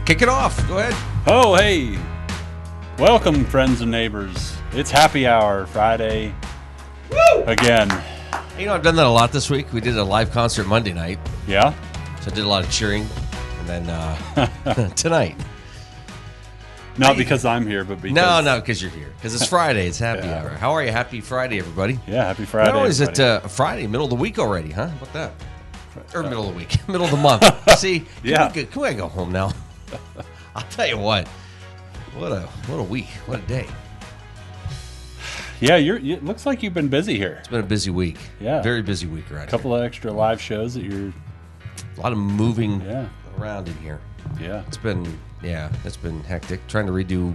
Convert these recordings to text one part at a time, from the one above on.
Kick it off. Go ahead. Oh, hey. Welcome, friends and neighbors. It's happy hour Friday. Woo! Again. You know, I've done that a lot this week. We did a live concert Monday night. Yeah? So I did a lot of cheering. And then tonight. Not because I'm here, but because... No, because you're here. Because it's Friday. It's happy hour. How are you? Happy Friday, everybody. Yeah, happy Friday. No, is it everybody. Friday, middle of the week already, huh? How about that? Or middle of the week. Middle of the month. See? Yeah. Can we go home now? I'll tell you what. What a week. What a day. Yeah, it looks like you've been busy here. It's been a busy week. Yeah. Very busy week around A couple of extra live shows that you're... here. A lot of moving Yeah. around in here. Yeah. It's been hectic. Trying to redo.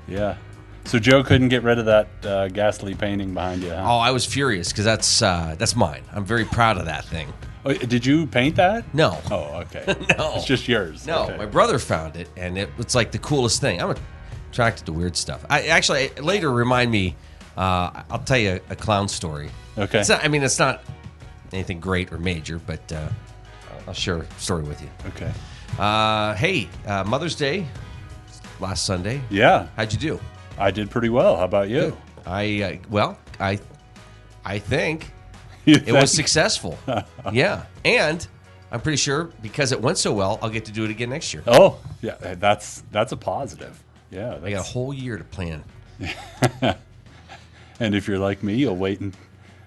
Yeah. So Joe couldn't get rid of that ghastly painting behind you, huh? Oh, I was furious because that's mine. I'm very proud of that thing. Oh, did you paint that? No. Oh, okay. No. It's just yours. No, Okay. my brother found it, and it's like the coolest thing. I'm attracted to weird stuff. I later remind me. I'll tell you a clown story. Okay. It's not anything great or major, but I'll share a story with you. Okay. Hey, Mother's Day last Sunday. Yeah. How'd you do? I did pretty well. How about you? I think You it was think? successful. Yeah, and I'm pretty sure because it went so well, I'll get to do it again next year. Oh, yeah. That's a positive. Yeah. I got a whole year to plan. And if you're like me, you'll wait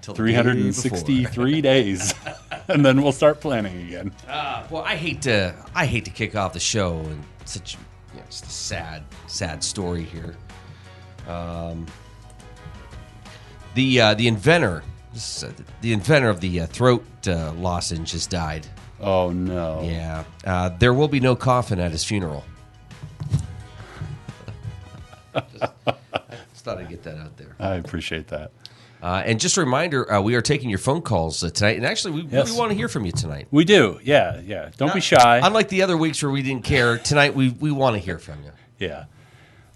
Till the day 363 days, and then we'll start planning again. Well, I hate to kick off the show and such just a sad story here. The inventor of the throat lozenge just died. Oh no! Yeah, there will be no coffin at his funeral. Just thought I'd get that out there. I appreciate that. And just a reminder, we are taking your phone calls tonight. And actually, we Yes. really want to hear from you tonight. We do. Yeah. Don't be shy. Unlike the other weeks where we didn't care, tonight we want to hear from you. Yeah.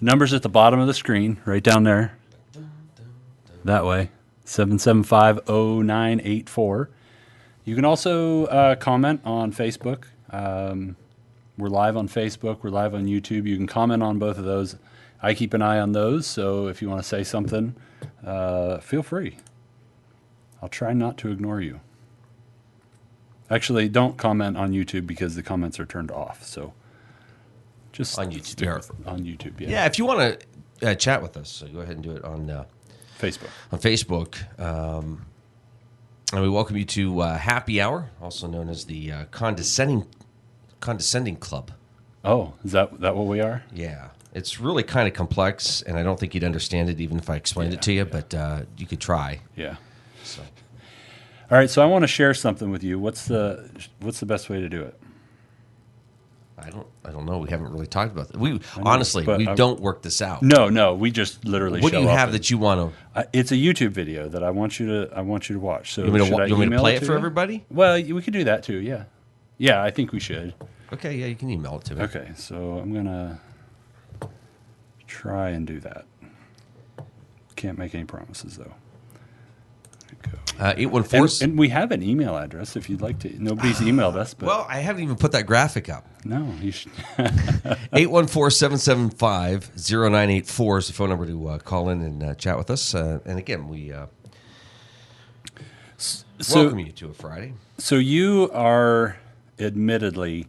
Numbers at the bottom of the screen, right down there. That way. 775-0984. You can also comment on Facebook. We're live on Facebook. We're live on YouTube. You can comment on both of those. I keep an eye on those, so if you want to say something, feel free. I'll try not to ignore you. Actually, don't comment on YouTube because the comments are turned off. So just On YouTube. stick with- on YouTube, Yeah, if you want to chat with us, go ahead and do it on Facebook. Facebook. And we welcome you to Happy Hour, also known as the Condescending Club. Oh, is that what we are? Yeah. It's really kind of complex, and I don't think you'd understand it even if I explained it to you, but you could try. Yeah. So. All right, so I want to share something with you. What's the best way to do it? I don't know. We haven't really talked about that. We but don't work this out. No, we just literally. What do show you up have and- that you want to? It's a YouTube video that I want you to watch. So You want me to email play it for you? everybody? Well, we could do that too. Yeah, I think we should. Okay, yeah, you can email it to me. Okay, so I'm gonna try and do that. Can't make any promises though. There we go. 814. And we have an email address if you'd like to. Nobody's emailed us, but Well, I haven't even put that graphic up. no, you should. 814-775-0984 is the phone number to call in and chat with us. And again, we welcome you to a Friday. So you are admittedly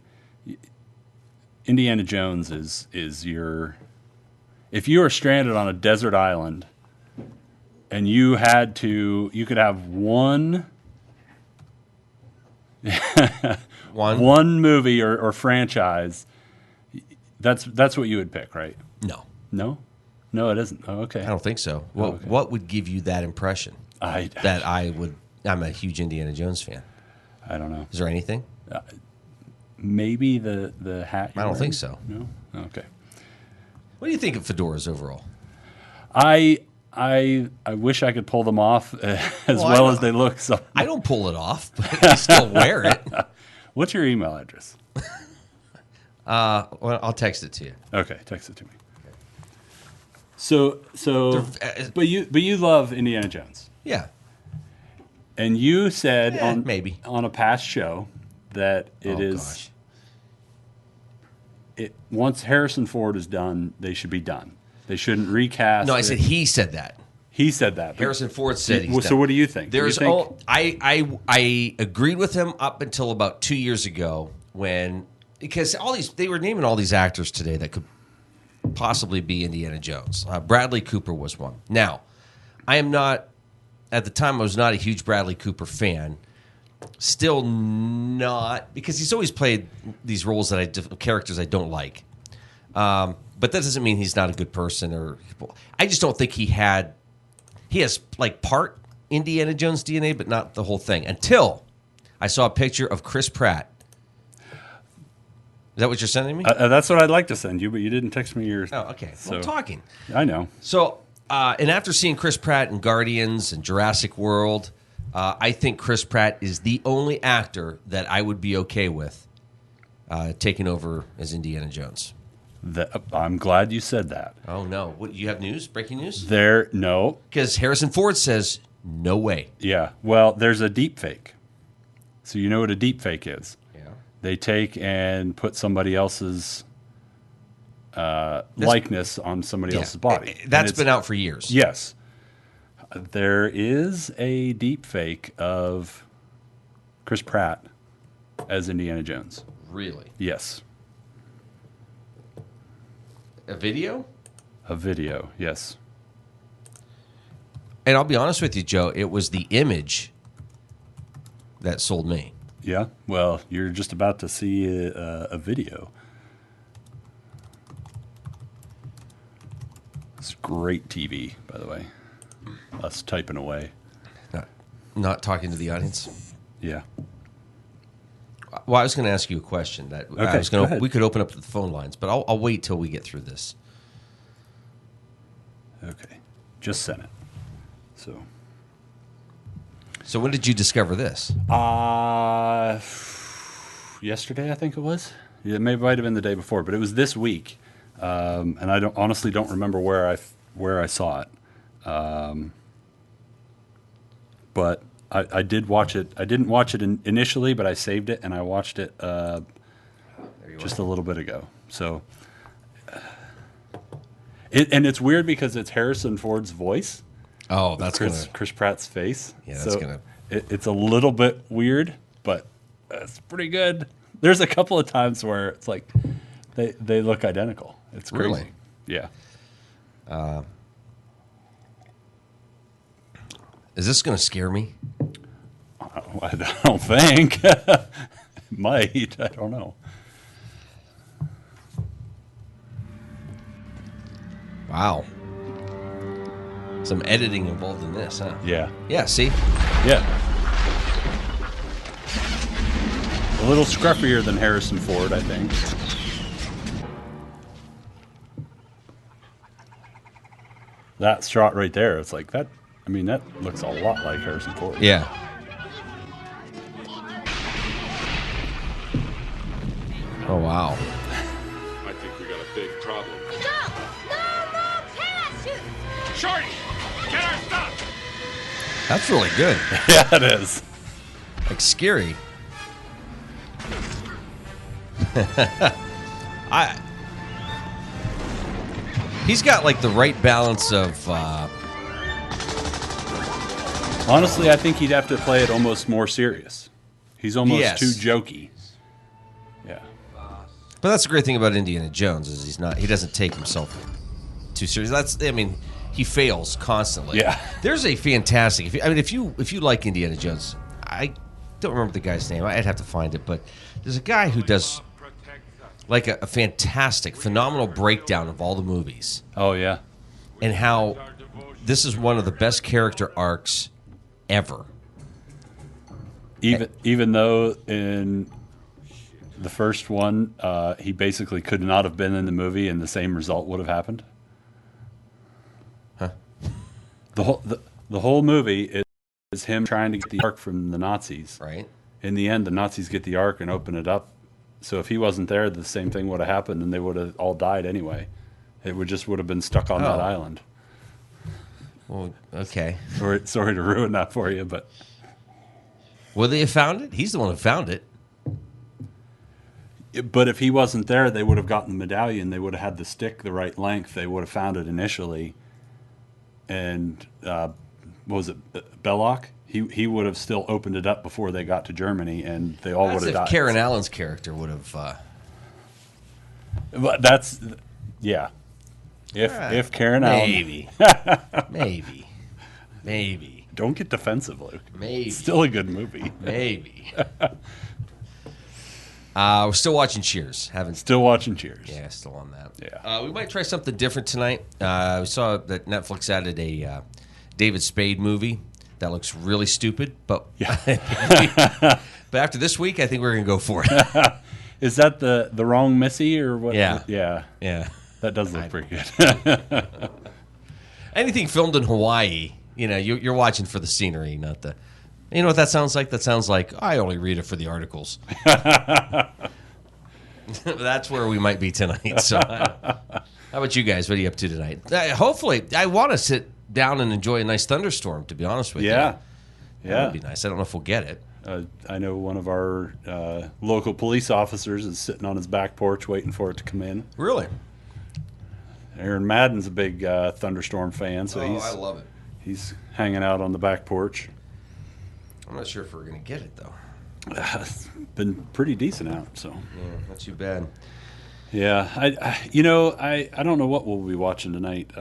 Indiana Jones is your if you are stranded on a desert island and you could have one movie or franchise, that's what you would pick, right? No, No, it isn't. Oh, okay. I don't think so. okay. What would give you that impression I'm a huge Indiana Jones fan? I don't know. Is there anything? Maybe the hat. I don't think so. No. Okay. What do you think of fedoras overall? I wish I could pull them off as well as they look. So, I don't pull it off, but I still wear it. what's your email address? Well, I'll text it to you. Okay, text it to me. So, but you love Indiana Jones, Yeah, and you said maybe on a past show that it is. Gosh. once Harrison Ford is done, they should be done. They shouldn't recast. No, I said he said that. He said that. Harrison Ford said he's so done. what do you think? I agreed with him up until about 2 years ago because they were naming all these actors today that could possibly be Indiana Jones. Bradley Cooper was one. Now, at the time I was not a huge Bradley Cooper fan. Still not, because he's always played these roles characters I don't like. But that doesn't mean he's not a good person. I just don't think he has like part Indiana Jones DNA, but not the whole thing. Until I saw a picture of Chris Pratt. Is that what you're sending me? That's what I'd like to send you, but you didn't text me yours. Oh, okay. So, I'm talking. I know. So, and after seeing Chris Pratt in Guardians and Jurassic World, I think Chris Pratt is the only actor that I would be okay with taking over as Indiana Jones. I'm glad you said that. Oh, no. What, you have news? Breaking news? No. Because Harrison Ford says, no way. Yeah. Well, there's a deep fake. So you know what a deep fake is? Yeah. They take and put somebody else's likeness on somebody else's body. That's been out for years. Yes. There is a deep fake of Chris Pratt as Indiana Jones. Really? Yes. A video? A video, yes. And I'll be honest with you, Joe, it was the image that sold me. Yeah? Well, you're just about to see a video. It's great TV, by the way. Us typing away. Not talking to the audience? Yeah. Well, I was going to ask you a question that Okay, we could open up the phone lines, but I'll wait till we get through this. Okay. Just sent it. So when did you discover this? Yesterday, I think it was. Yeah, it might have been the day before, but it was this week. And I honestly don't remember where I saw it. But I did watch it. I didn't watch it initially, but I saved it and I watched it just a little bit ago. So, and it's weird because it's Harrison Ford's voice. Oh, that's Chris Pratt's face. Yeah, that's It's a little bit weird, but it's pretty good. There's a couple of times where it's like they look identical. It's crazy. Really? Yeah. Is this going to scare me? I don't think. It might. I don't know. Wow. Some editing involved in this, huh? Yeah. Yeah, see? Yeah. A little scruffier than Harrison Ford, I think. That shot right there, it's like that. I mean, that looks a lot like Harrison Ford. Yeah. Oh, wow. I think we got a big problem. Stop! No more parachute! Shorty, get our stuff! That's really good. Yeah, it is. Like scary. He's got like the right balance of Honestly, I think he'd have to play it almost more serious. He's almost too jokey. Yeah. But that's the great thing about Indiana Jones is he doesn't take himself too serious. He fails constantly. Yeah. There's a fantastic if you like Indiana Jones, I don't remember the guy's name. I'd have to find it, but there's a guy who does like a fantastic, phenomenal breakdown of all the movies. Oh yeah. And how this is one of the best character arcs ever. Even though in the first one, he basically could not have been in the movie and the same result would have happened. Huh? The whole movie is him trying to get the Ark from the Nazis. Right. In the end, the Nazis get the Ark and open it up. So if he wasn't there, the same thing would have happened, and they would have all died anyway. It would have been stuck on that island. Well, okay. Sorry to ruin that for you, but Would they have found it? He's the one who found it. But if he wasn't there, they would have gotten the medallion. They would have had the stick the right length. They would have found it initially. And what was it, Belloc? He would have still opened it up before they got to Germany, and they all would That's have if died. Karen Allen's character would have. But that's, yeah. If Karen Maybe. Maybe. Don't get defensive, Luke. Maybe. It's still a good movie. Maybe. We're still watching Cheers. Haven't Still watching Cheers. Yeah, still on that. Yeah. We might try something different tonight. We saw that Netflix added a David Spade movie that looks really stupid, but but after this week, I think we're gonna go for it. Is that the wrong Missy or what? Yeah. Yeah. Yeah. That does look pretty good. Anything filmed in Hawaii, you're watching for the scenery, not the. You know what that sounds like? That sounds like I only read it for the articles. That's where we might be tonight. So, how about you guys? What are you up to tonight? Hopefully, I want to sit down and enjoy a nice thunderstorm. To be honest with you, Yeah. that would be nice. I don't know if we'll get it. I know one of our local police officers is sitting on his back porch waiting for it to come in. Really? Aaron Madden's a big thunderstorm fan, so I love it. he's hanging out on the back porch. I'm not sure if we're going to get it though. It's been pretty decent out, so Yeah, not too bad. yeah. I don't know what we'll be watching tonight.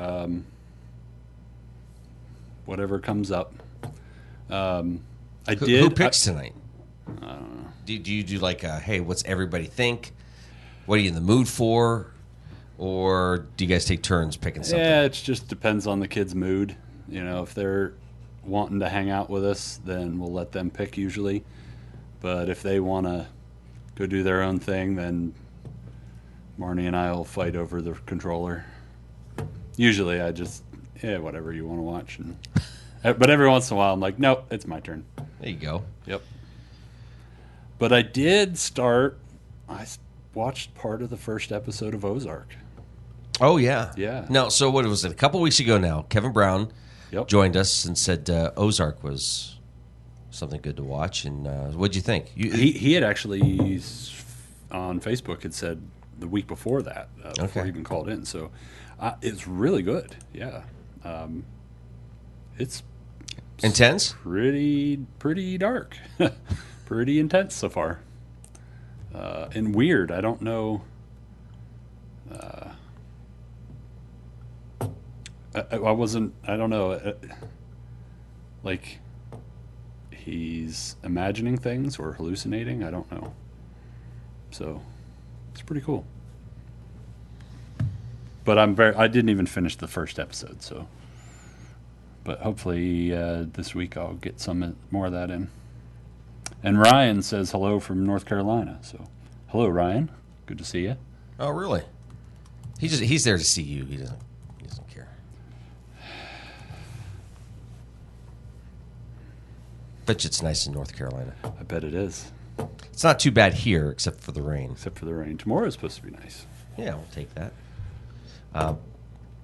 Whatever comes up. Who picks tonight? I don't know. Do you do like hey, what's everybody think? What are you in the mood for? Or do you guys take turns picking something? Yeah, it just depends on the kid's mood. If they're wanting to hang out with us, then we'll let them pick usually. But if they want to go do their own thing, then Marnie and I will fight over the controller. Usually I just, whatever you want to watch. But every once in a while I'm like, nope, it's my turn. There you go. Yep. But I did start, watched part of the first episode of Ozark. Oh, yeah. Yeah. No, so what was it? A couple weeks ago now, Kevin Brown Yep. joined us and said Ozark was something good to watch. And what'd you think? He had actually on Facebook had said the week before that before Okay. he even called in. So it's really good. Yeah, it's Intense? pretty dark, pretty intense so far, and weird. I don't know. I don't know. Like he's imagining things or hallucinating. I don't know. So it's pretty cool. But I didn't even finish the first episode. So, but hopefully this week I'll get some more of that in. And Ryan says hello from North Carolina. So, hello Ryan. Good to see you. Oh, really? He's there to see you. He doesn't care. Bet you it's nice in North Carolina. I bet it is. It's not too bad here, except for the rain. Except for the rain. Tomorrow is supposed to be nice. Yeah, we'll take that.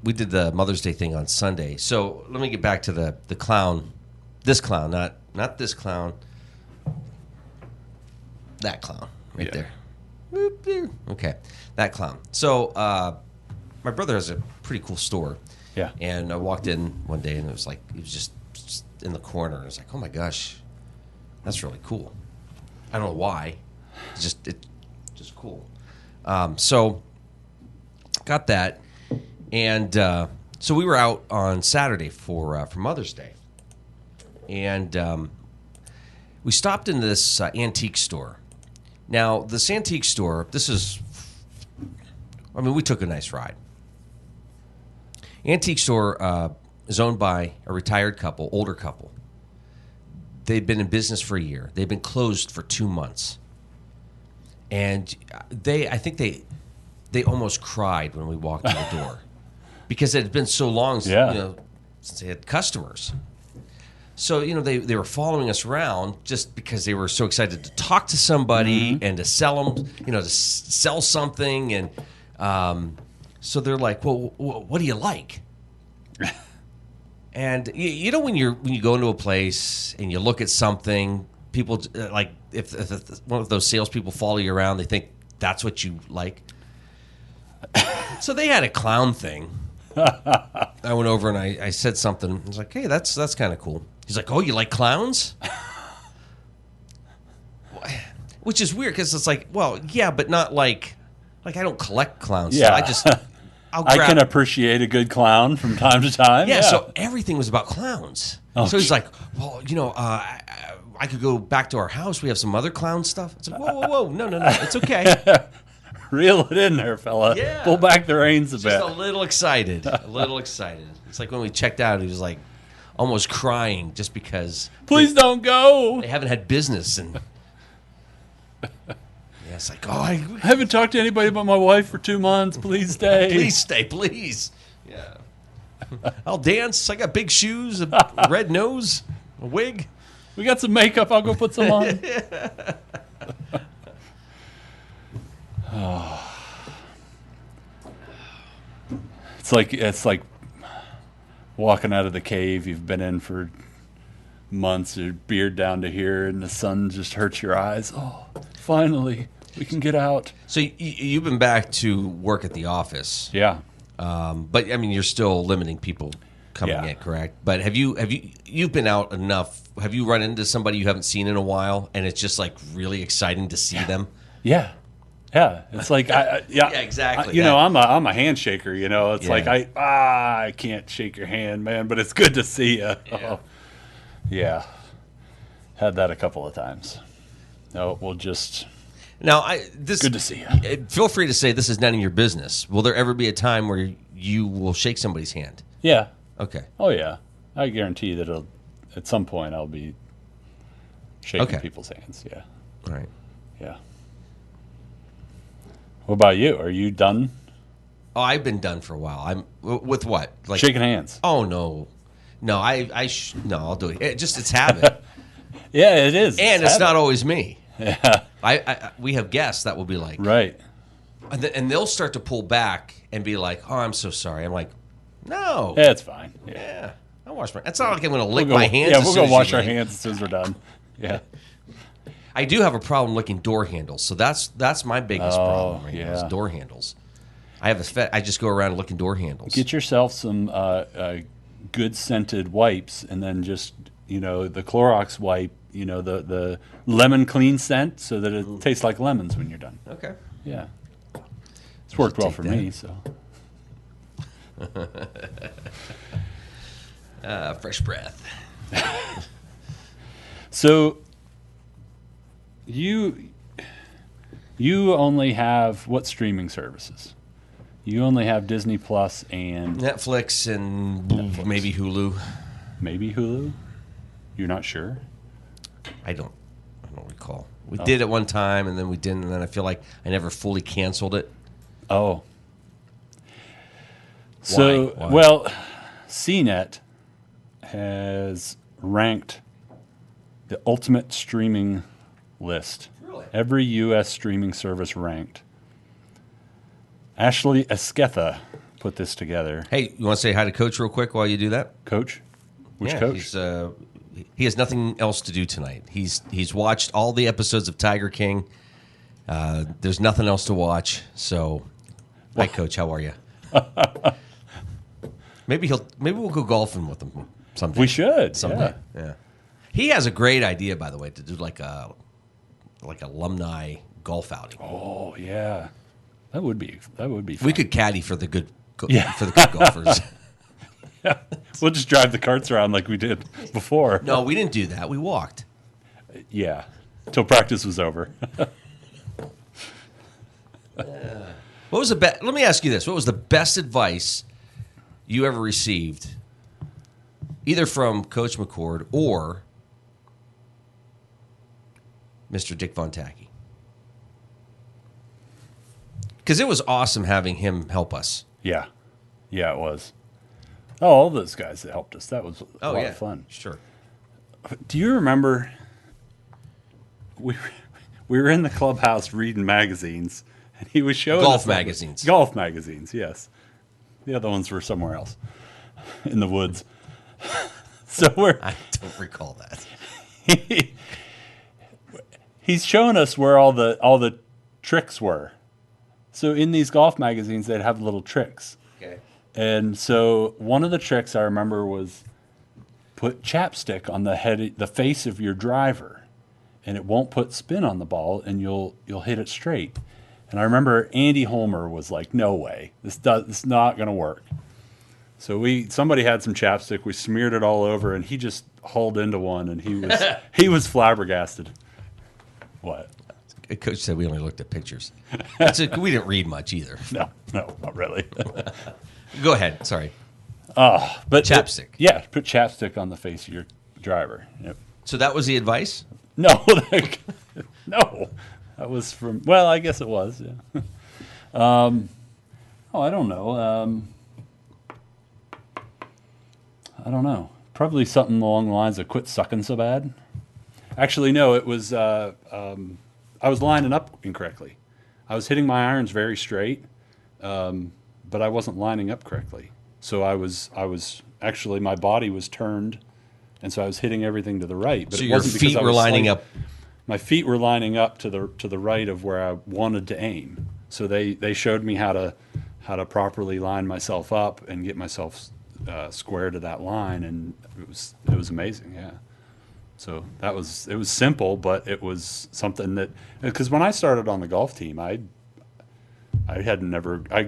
We did the Mother's Day thing on Sunday. So let me get back to the clown. This clown, not this clown. That clown right Yeah. there. Whoop, there. Okay, that clown. So my brother has a pretty cool store. Yeah. And I walked in one day and it was just in the corner. I was like, oh my gosh, that's really cool. I don't know why. It's just cool. So got that, and so we were out on Saturday for Mother's Day, and we stopped in this antique store. Now, this antique store, we took a nice ride. Antique store is owned by a retired couple, older couple. They've been in business for a year. They've been closed for 2 months. And I think they almost cried when we walked in the door because it had been so long since they had customers. So, they were following us around just because they were so excited to talk to somebody and to sell them, to sell something. And so they're like, well, what do you like? And when you go into a place and you look at something, people like if one of those salespeople follow you around, they think that's what you like. So they had a clown thing. I went over and I said something. I was like, hey, that's kind of cool. He's like, oh, you like clowns? Which is weird because it's like, well, yeah, but not like I don't collect clowns. Yeah. So I can appreciate a good clown from time to time. Yeah, so everything was about clowns. Oh, so he's like, well, I could go back to our house. We have some other clown stuff. It's like, whoa, no, it's okay. Reel it in there, fella. Yeah. Pull back the reins a bit. Just a little excited. It's like when we checked out, he was like almost crying just because Please don't go. they haven't had business. And it's like, I haven't talked to anybody but my wife for 2 months. Please stay. please stay, please. Yeah. I'll dance. I got big shoes, a red nose, a wig. We got some makeup. I'll go put some on. It's like walking out of the cave you've been in for months, your beard down to here, and the sun just hurts your eyes. Oh, finally, we can get out. So you've been back to work at the office. Yeah. But I mean, you're still limiting people coming in, correct? But you've been out enough? Have you run into somebody you haven't seen in a while, and it's just like really exciting to see them? Yeah, it's like Yeah, exactly. I'm a handshaker. It's Yeah. like I can't shake your hand, man, but it's good to see you. Yeah. Yeah, had that a couple of times. No, we'll just Now, good to see you. Feel free to say this is none of your business. Will there ever be a time where you will shake somebody's hand? Yeah. Okay. Oh yeah, I guarantee that at some point I'll be shaking people's hands. Yeah, All right. yeah. What about you? Are you done Oh, I've been done for a while. I'm with what? Like shaking hands? Oh no, no. No. I'll do it. It's habit, Yeah, it is. and it's habit. not always me. Yeah. We have guests that will be like, Right. and they'll start to pull back and be like, "Oh, I'm so sorry." I'm like, "No, Yeah, it's fine. Yeah. yeah, I wash my." It's not like I'm going to lick We'll go- my hands. Yeah, as we'll soon go as wash you our leave. hands as soon as we're done. Yeah. I do have a problem licking door handles, so that's my biggest problem. Right now, is yeah. door handles. I have I just go around licking door handles. Get yourself some good scented wipes, and then just the Clorox wipe. The lemon clean scent, so that it tastes like lemons when you're done. Okay. Yeah, it's worked well take for that. me. So Fresh breath. So you only have what streaming services? You only have Disney Plus and Netflix and maybe Hulu. maybe Hulu? You're not sure? I don't recall. We did it one time and then we didn't, and then I feel like I never fully canceled it. Oh. So, Why? well, CNET has ranked the ultimate streaming list. Really? Every U.S. streaming service ranked. Ashley Esquetha put this together. Hey, you want to say hi to Coach real quick while you do that? Coach? Which Yeah, coach? He has nothing else to do tonight. He's watched all the episodes of Tiger King. There's nothing else to watch. So, hi, Coach. How are you? Maybe we'll go golfing with him someday. We should. someday. Yeah. Yeah. He has a great idea, by the way, to do like alumni golf outing. Oh, yeah. That would be fun. We could caddy for the good Yeah. for the good golfers. Yeah. We'll just drive the carts around like we did before. No, we didn't do that. We walked. Yeah. Till practice was over. What was the best? Let me ask you this: what was the best advice you ever received, either from Coach McCord or Mr. Dick Von Tacky? Because it was awesome having him help us. Yeah. Yeah, it was. Oh, all those guys that helped us. That was a lot of fun. Sure. Do you remember we were in the clubhouse reading magazines, and he was showing Golf us magazines. Golf magazines, yes. The other ones were somewhere else in the woods. So I don't recall that. he's showing us where all the tricks were. So in these golf magazines, they'd have little tricks. Okay. And so one of the tricks I remember was put chapstick on the face of your driver, and it won't put spin on the ball, and you'll hit it straight. And I remember Andy Holmer was like, "No way, this is not going to work." So somebody had some chapstick, we smeared it all over, and he just hauled into one, and he was flabbergasted. What? Coach said we only looked at pictures. We didn't read much either. No, not really. Go ahead. Sorry. But Chapstick. put chapstick on the face of your driver. Yep. So that was the advice? No, no, that was from. Well, I guess it was. Yeah. I don't know. I don't know. Probably something along the lines of "quit sucking so bad." Actually, no. It was. I was lining up incorrectly. I was hitting my irons very straight, but I wasn't lining up correctly. So I was actually, my body was turned, and so I was hitting everything to the right. But So it your wasn't because feet I were was lining sliding. up. My feet were lining up to the right of where I wanted to aim. So they showed me how to properly line myself up and get myself square to that line, and it was amazing. Yeah. So it was simple, but it was something that, because when I started on the golf team, I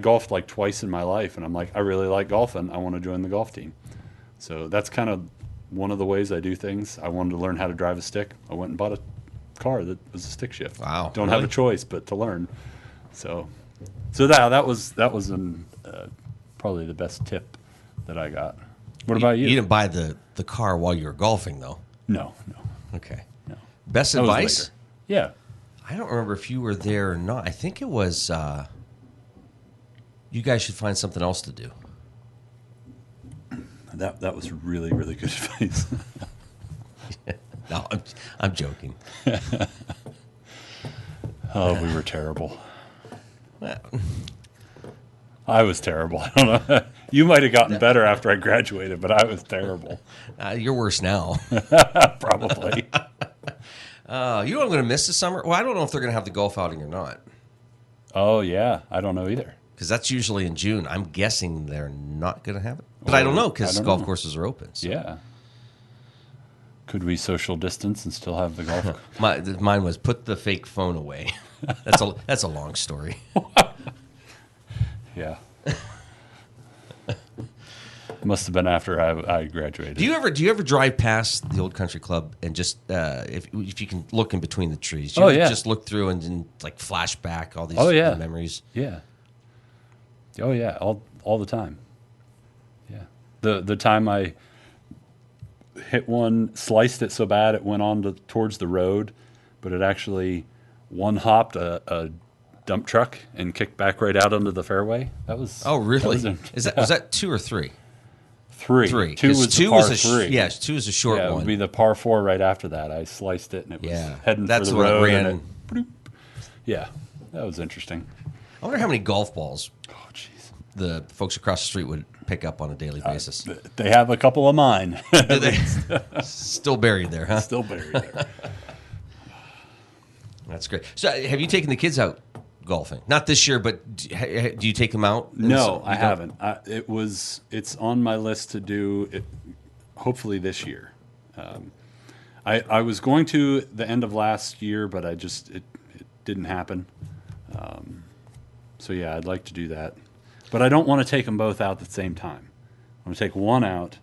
golfed like twice in my life, and I'm like, I really like golfing. I want to join the golf team. So that's kind of one of the ways I do things. I wanted to learn how to drive a stick. I went and bought a car that was a stick shift. Wow, Don't have really? a choice but to learn. So that was probably the best tip that I got. What about you? You didn't buy the car while you were golfing, though. No. Okay. No. Best That was advice? later. Yeah. I don't remember if you were there or not. I think it was. You guys should find something else to do. That was really, really good advice. No, I'm joking. Oh, we were terrible. I was terrible. I don't know. You might have gotten better after I graduated, but I was terrible. You're worse now. Probably. You know what I'm going to miss this summer? Well, I don't know if they're going to have the golf outing or not, Oh, yeah. I don't know either. because that's usually in June. I'm guessing they're not going to have it, but I don't know because I don't golf know. courses are open. So. Yeah. Could we social distance and still have the golf? Mine was put the fake phone away. That's a long story. Yeah. Must have been after I graduated. Do you ever drive past the old country club and just if you can look in between the trees? Do you Oh, ever yeah. just look through and like flash back all these Oh, yeah. memories. Yeah. Oh yeah, all the time. Yeah. The time I hit one, sliced it so bad it went on towards the road, but it actually one-hopped a dump truck and kicked back right out onto the fairway. That was Oh, really? that Was that 2 or 3? three. Three. Two 'Cause was the par three. Yes, 2 is a short Yeah, it one. would be the par 4 right after that. I sliced it and it was Yeah, heading that's for the when it road. ran. And bloop. Yeah, that was interesting. I wonder how many golf balls Oh, jeez. the folks across the street would pick up on a daily basis. They have a couple of mine Do they? Still buried there, huh? still buried there. That's great. So, have you taken the kids out golfing? Not this year, but do you take them out? No, I You don't? haven't. It's on my list to do it. Hopefully this year. I was going to the end of last year, but it didn't happen. So yeah, I'd like to do that, but I don't want to take them both out at the same time. I'm gonna take one out,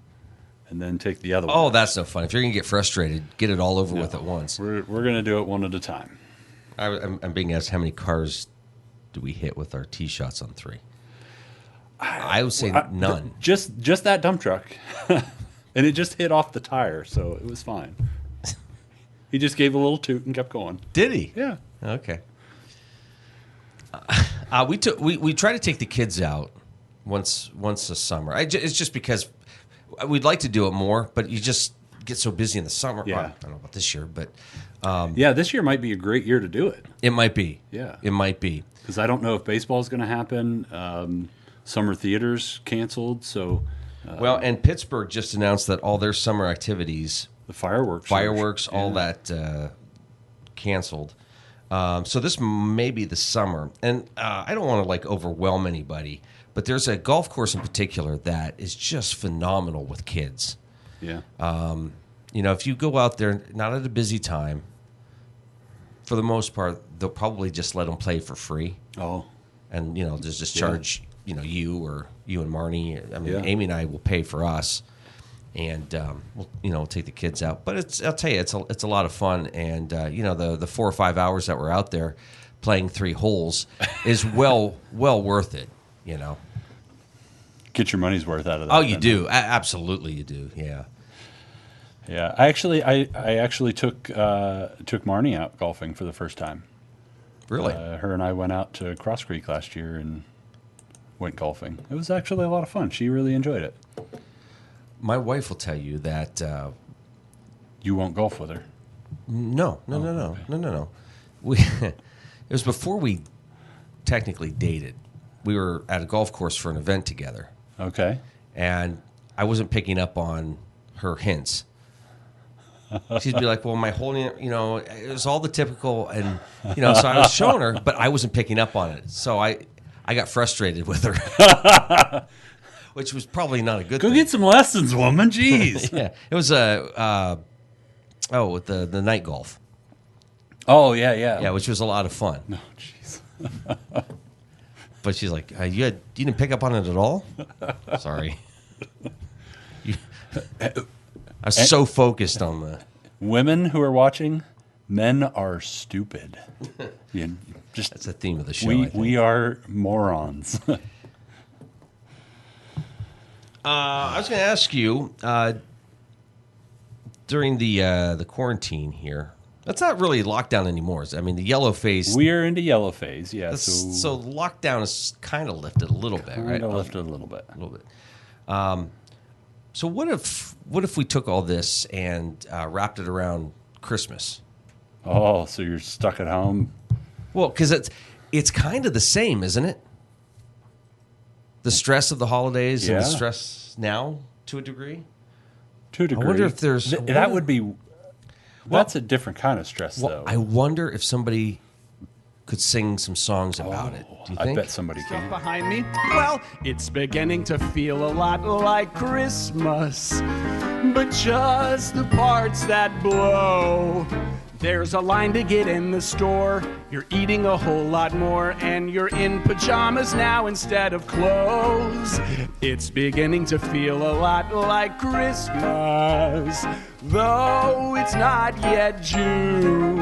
and then take the other one. Oh, out. that's no fun. If you're gonna get frustrated, get it all over with at once. We're gonna do it one at a time. I'm being asked how many cars do we hit with our tee shots on 3? I would say none. Just that dump truck, and it just hit off the tire, so it was fine. He just gave a little toot and kept going. Did he? Yeah. Okay. We try to take the kids out once a summer. It's just because we'd like to do it more, but you just get so busy in the summer. Yeah. Well, I don't know about this year, but Yeah, this year might be a great year to do it. it might be. Yeah. It might be. Because I don't know if baseball is going to happen. Summer theaters canceled, so Well, and Pittsburgh just announced that all their summer activities, the fireworks, fireworks, all Yeah. that canceled. So this may be the summer, and I don't want to like overwhelm anybody, but there's a golf course in particular that is just phenomenal with kids. Yeah. If you go out there, not at a busy time, for the most part, they'll probably just let them play for free. Oh. And, just charge, you and Marnie. I mean, Yeah. Amy and I will pay for us. And, we'll take the kids out. But I'll tell you, it's a lot of fun. And, the 4 or 5 hours that we're out there playing 3 holes is well worth it, Get your money's worth out of that. Oh, you then. do. Absolutely you do, yeah. Yeah. I actually took Marnie out golfing for the first time. Really? Her and I went out to Cross Creek last year and went golfing. It was actually a lot of fun. She really enjoyed it. My wife will tell you that You won't golf with her. no. It was before we technically dated. We were at a golf course for an event together, Okay. and I wasn't picking up on her hints. She'd be like, "Well, my holding, it was all the typical," and so I was showing her, but I wasn't picking up on it. So I got frustrated with her, which was probably not a good Go thing. get some lessons, woman. Jeez. Yeah, it was with the night golf. Oh, yeah. Yeah, which was a lot of fun. Oh, jeez. But she's like, you didn't pick up on it at all? Sorry. I was so focused on the... Women who are watching, men are stupid. That's the theme of the show, I think. we are morons. I was going to ask you, during the quarantine here, that's not really lockdown anymore. I mean, the yellow phase... We are into yellow phase, yeah. So lockdown is kind of lifted a little bit, right? Kind of lifted a little bit. A little bit. So what if we took all this and wrapped it around Christmas? Oh, so you're stuck at home? Well, because it's kind of the same, isn't it? The stress of the holidays and the Yeah. stress now, to a degree. To a degree. wonder if there's- that would be... That's a different kind of stress, Well, though. I wonder if somebody could sing some songs about it. Do you I think? bet somebody can. Behind me? Well, it's beginning to feel a lot like Christmas, but just the parts that blow. There's a line to get in the store. You're eating a whole lot more, and you're in pajamas now instead of clothes. It's beginning to feel a lot like Christmas, though it's not yet June.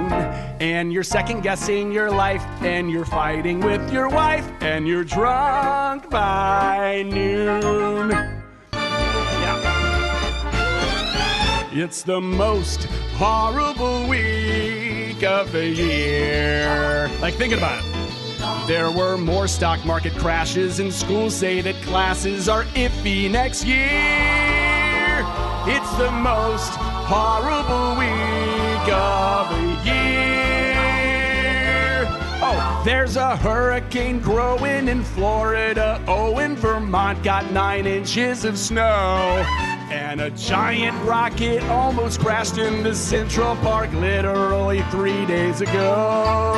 And you're second guessing your life, and you're fighting with your wife, and you're drunk by noon. Yeah. It's the most horrible week of the year. Like, thinking about it. There were more stock market crashes, and schools say that classes are iffy next year. It's the most horrible week of the year. Oh, there's a hurricane growing in Florida. Oh, and Vermont got 9 inches of snow. And a giant rocket almost crashed into Central Park literally 3 days ago.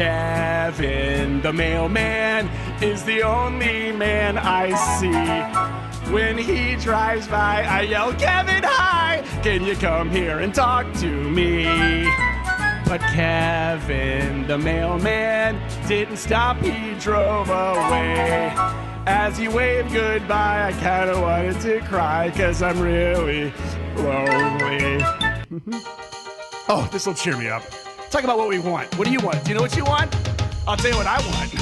Kevin, the mailman, is the only man I see. When he drives by, I yell, "Kevin, hi! Can you come here and talk to me?" But Kevin, the mailman, didn't stop, he drove away. As he waved goodbye, I kinda wanted to cry, 'cause I'm really lonely. Oh, this'll cheer me up. Talk about what we want. What do you want? Do you know what you want? I'll tell you what I want.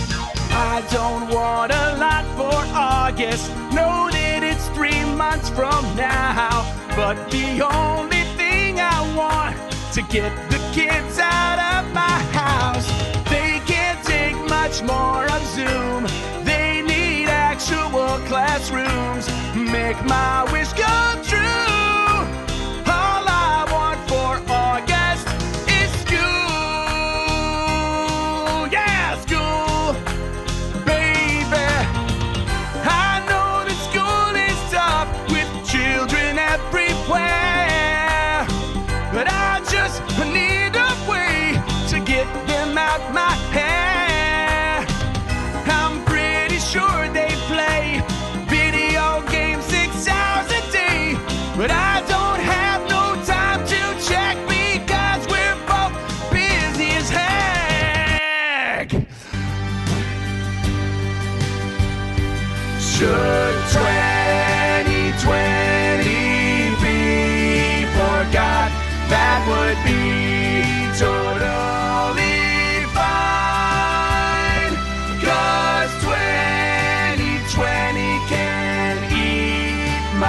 I don't want a lot for August. Know that it's 3 months from now. But the only thing I want to get the kids out of my house. They can't take much more of Zoom. They need actual classrooms. Make my wish come true. All I want for August is school. Yeah, school, baby. I know that school is tough with children everywhere.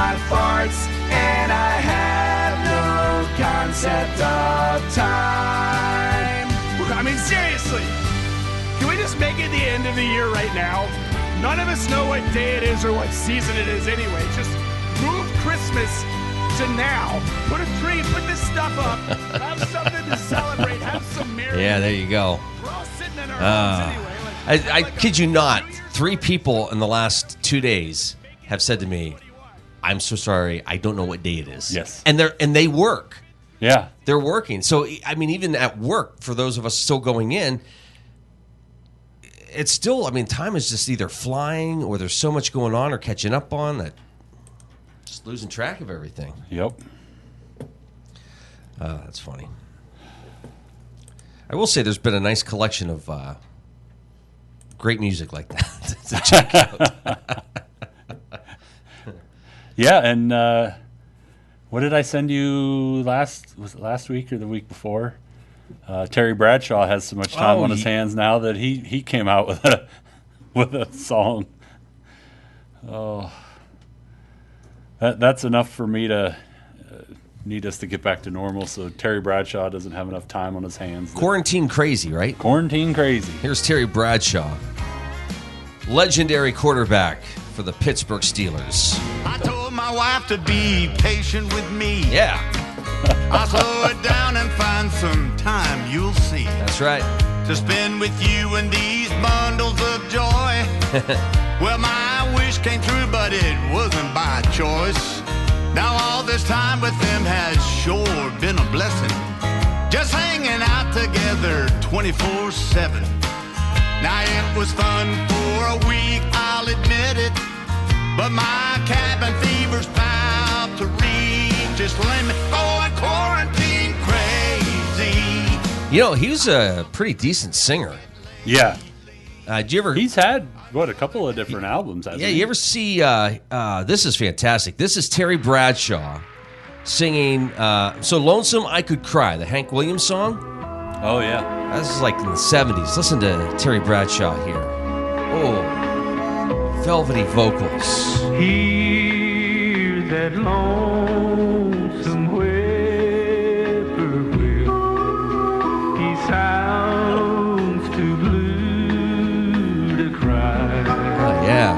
my farts, and I have no concept of time. I mean, seriously, can we just make it the end of the year right now? None of us know what day it is or what season it is anyway. Just move Christmas to now. Put a tree, put this stuff up, have something to celebrate, have some merriment. Yeah, there you go. We're all sitting in our homes anyway. I kid you not, 3 people in the last 2 days have said to me, "I'm so sorry, I don't know what day it is." Yes. And they work. Yeah. They're working. So I mean, even at work, for those of us still going in, it's still, I mean, time is just either flying or there's so much going on or catching up on that just losing track of everything. Yep. That's funny. I will say there's been a nice collection of great music like that to check out. Yeah, and what did I send you was it last week or the week before? Terry Bradshaw has so much time on his hands now that he came out with a song. Oh, that's enough for me to need us to get back to normal. So Terry Bradshaw doesn't have enough time on his hands. Quarantine crazy, right? Quarantine crazy. Here's Terry Bradshaw, legendary quarterback for the Pittsburgh Steelers. I told my wife to be patient with me. Yeah, I'll slow it down and find some time, you'll see, that's right. to spend with you and these bundles of joy. Well, my wish came true, but it wasn't by choice. Now all this time with them has sure been a blessing. Just hanging out together 24/7. Now it was fun for a week, I'll admit it. But my cabin fever's about to reach its limit. Going quarantine crazy. You know, he was a pretty decent singer. Yeah, Did you ever? he's had a couple of different albums. Hasn't Yeah, he? you ever see? This is fantastic. This is Terry Bradshaw singing "So Lonesome I Could Cry," the Hank Williams song. Oh yeah. This is like in the 70s. Listen to Terry Bradshaw here. Oh, velvety vocals. Hear that lonesome whippoorwill. He sounds too blue to cry. Oh, yeah.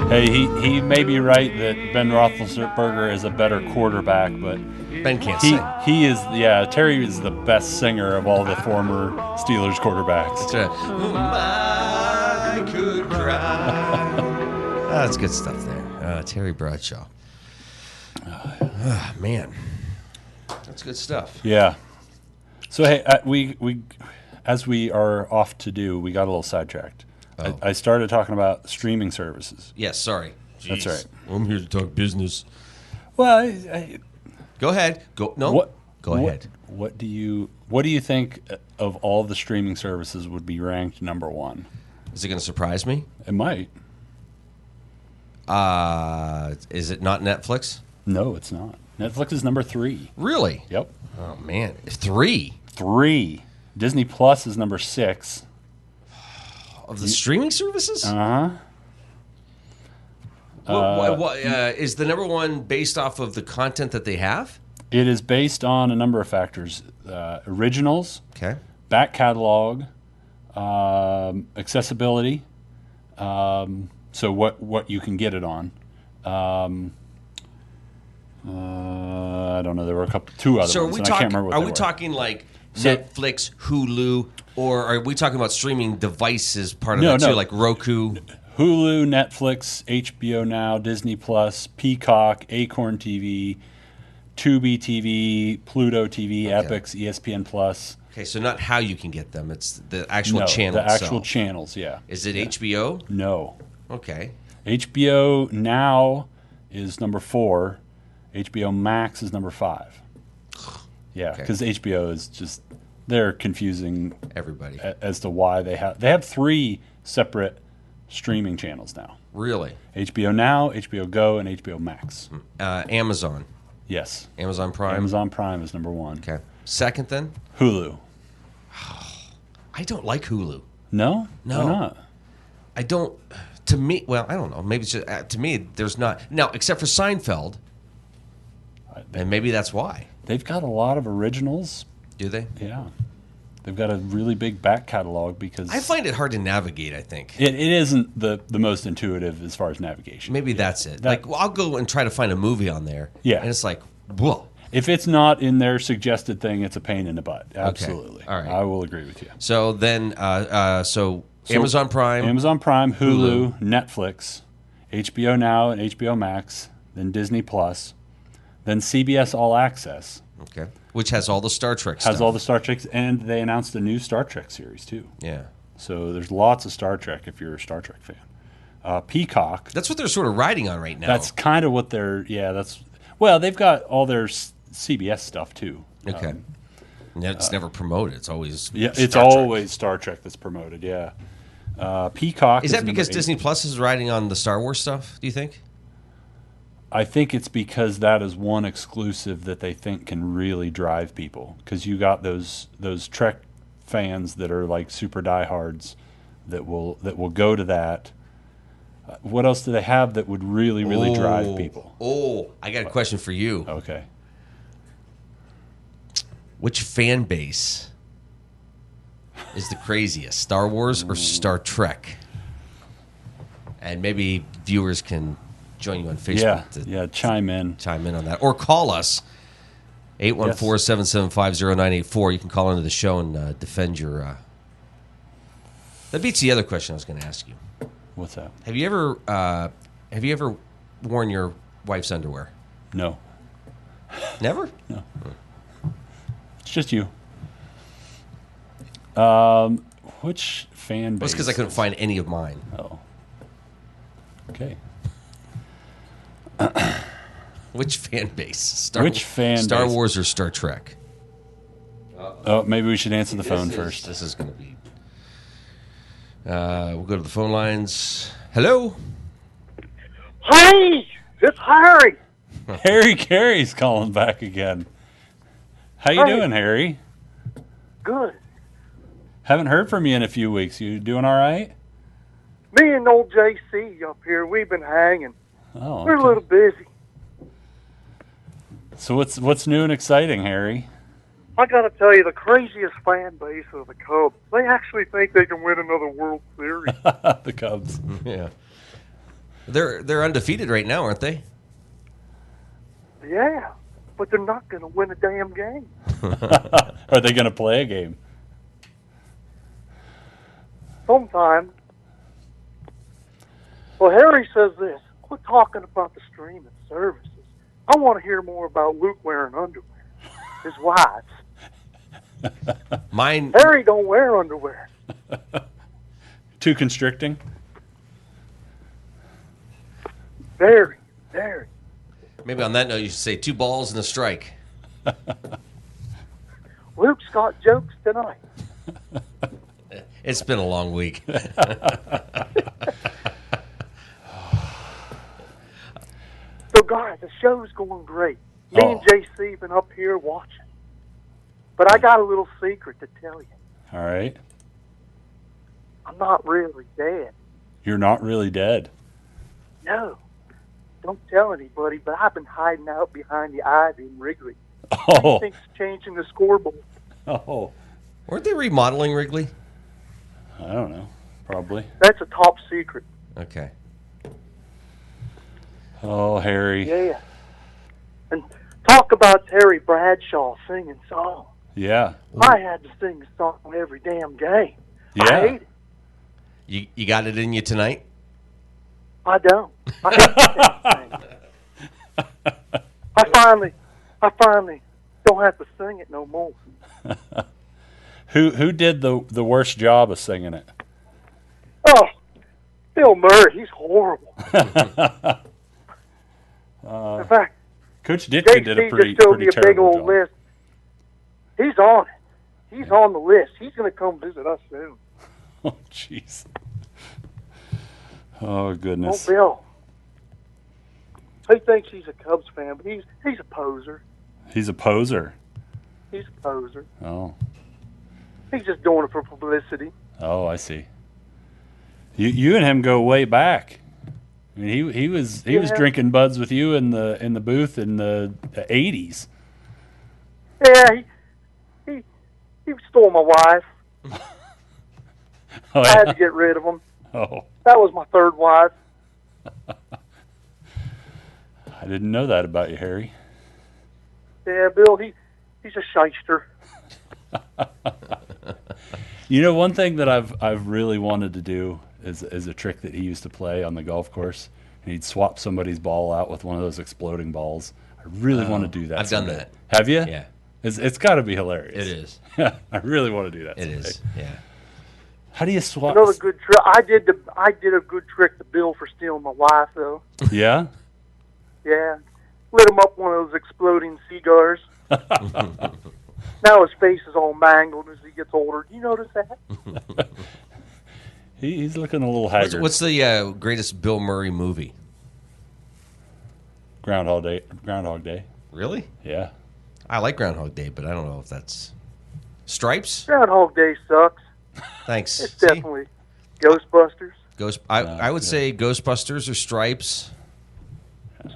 Hey, he may be right that Ben Roethlisberger is a better quarterback, but Ben can't sing. Terry is the best singer of all the former Steelers quarterbacks. I could cry. That's good stuff there. Terry Bradshaw. Man, that's good stuff. Yeah. So hey, we as we are off to do, we got a little sidetracked. Oh. I started talking about streaming services. Yes, sorry. That's right. I'm here to talk business. Well, Go ahead. Go ahead. What do you think of all the streaming services would be ranked number one? Is it going to surprise me? It might. Is it not Netflix? No, it's not. Netflix is number 3. Really? Yep. Oh man, 3 Disney Plus is number 6. of the streaming services. Uh-huh. What is the number one based off of the content that they have? It is based on a number of factors: originals, Okay. back catalog, accessibility. So what you can get it on. I don't know. There were two other So are ones. we and I can't talking? remember what Are they we were. talking like So- Netflix, Hulu, or are we talking about streaming devices part of No, that too, no. like Roku? Hulu, Netflix, HBO Now, Disney Plus, Peacock, Acorn TV, Tubi TV, Pluto TV, Epix, ESPN Plus. Okay, so not how you can get them; it's the actual No, channel. the actual itself. channels. Yeah. Is it HBO? No. Okay. HBO Now is number 4. HBO Max is number 5. Yeah, Okay. because HBO is just they're confusing Everybody. as to why they have 3 separate streaming channels now. Really? HBO Now, HBO Go, and HBO Max. Amazon. Yes. Amazon Prime. Amazon Prime is number 1. Okay. Second, then. Hulu. I don't like Hulu. No? No. Why not? I don't. To me, well, I don't know. Maybe it's just, to me, there's not now except for Seinfeld, and maybe that's why. They've got a lot of originals. Do they? Yeah. They've got a really big back catalog because I find it hard to navigate. I think it isn't the most intuitive as far as navigation. maybe that's it. Like, well, I'll go and try to find a movie on there. Yeah. and it's like, whoa. If it's not in their suggested thing, it's a pain in the butt. Absolutely. All right. I will agree with you. So then, so Amazon Prime, Amazon Prime, Hulu, Netflix, HBO Now and HBO Max, then Disney Plus, then CBS All Access. okay, which has all the Star Trek Has stuff. all the Star Trek, and they announced a new Star Trek series too. Yeah, So there's lots of Star Trek if you're a Star Trek fan. Peacock. that's what they're sort of riding on right now. That's kind of what they're. Yeah, that's. Well, they've got all their CBS stuff too. okay. And it's never promoted. It's always Yeah, Star it's Trek. always Star Trek that's promoted. Yeah. Peacock. Is that number because 8. Disney Plus is riding on the Star Wars stuff? Do you think? I think it's because that is one exclusive that they think can really drive people. Because you got those Trek fans that are like super diehards that will go to that. What else do they have that would really drive people? Oh, I got a question for you. Okay. Which fan base is the craziest, Star Wars or Star Trek? And maybe viewers can join you on Facebook to chime in. chime in on that. Or call us, 814-775-0984. You can call into the show and defend your... That beats the other question I was going to ask you. What's that? Have you ever worn your wife's underwear? No. Never? It's just you. Which fan base? That's because I couldn't find any of mine. Oh. Okay. Which fan base? Which fan Star base? Wars or Star Trek? Oh, maybe we should answer the phone first. This is going to be... we'll go to the phone lines. Hello? Hey, it's Harry. Harry Carey's calling back again. How you Hey. doing, Harry? Good. Haven't heard from you in a few weeks. You doing all right? Me and old JC up here, we've been hanging. Oh, We're a okay. little busy. So what's new and exciting, Harry? I got to tell you, the craziest fan base of the Cubs, they actually think they can win another World Series. The Cubs. Yeah. They're undefeated right now, aren't they? Yeah, but they're not going to win a damn game. Are they going to play a game? Sometime. Well, Harry says this. Quit talking about the streaming services. I want to hear more about Luke wearing underwear. His wives. Mine. Harry don't wear underwear. Too constricting? Very, very. Maybe on that note, you should say 2 balls and a strike. Luke's got jokes tonight. It's been a long week. So, guys, the show's going great. Me and JC been up here watching. But I got a little secret to tell you. All right. I'm not really dead. You're not really dead. No. Don't tell anybody, but I've been hiding out behind the ivy in Wrigley. Oh. Things changing the scoreboard. Oh. Weren't they remodeling Wrigley? I don't know. Probably. That's a top secret. Okay. Oh, Harry. Yeah. And talk about Terry Bradshaw singing songs. Yeah. I had to sing a song every damn game. Yeah. I hate it. You got it in you tonight? I don't. I hate the damn thing. I finally don't have to sing it no more. Who did the worst job of singing it? Oh, Bill Murray, he's horrible. In fact, Coach Ditka did a JC pretty just showed me a big terrible old job. list. He's on it. He's on the list. He's going to come visit us soon. Oh, jeez. Oh, Oh, goodness. Bill. He thinks he's a Cubs fan, but he's a poser. He's a poser. He's a poser. Oh. He's just doing it for publicity. Oh, I see. You and him go way back. I mean, he was drinking buds with you in the booth in the 80s. Yeah, he stole my wife. Oh, I had to get rid of him. Oh, That was my third wife. I didn't know that about you, Harry. Yeah, Bill, he's a shyster. You know, one thing that I've really wanted to do is a trick that he used to play on the golf course. And he'd swap somebody's ball out with one of those exploding balls. I really want to do that. I've done someday. that. Have you? Yeah. It's got to be hilarious. It is. I really want to do that. It someday. is. Yeah. How do you swap? Another good trick. I did a good trick to Bill for stealing my wife, though. Yeah. Yeah, lit him up one of those exploding cigars. Now his face is all mangled as he gets older. Do you notice that? He's looking a little haggard. What's the greatest Bill Murray movie? Groundhog Day. Really? Yeah. I like Groundhog Day, but I don't know if that's Stripes. Groundhog Day sucks. Thanks. It's See? definitely Ghostbusters. I would say Ghostbusters or Stripes.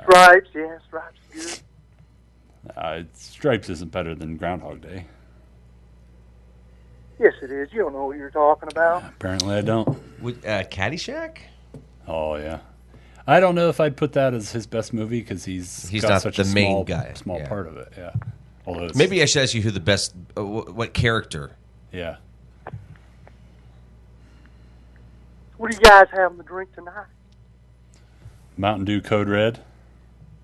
Stripes, yeah, Stripes is good. Stripes isn't better than Groundhog Day. Yes, it is. You don't know what you're talking about. Apparently, I don't. With Caddyshack? Oh yeah. I don't know if I'd put that as his best movie because he's got not such the a main small guy. part of it. Yeah. Although it's, Maybe I should ask you who the best, what character? Yeah. What are you guys having to drink tonight? Mountain Dew Code Red.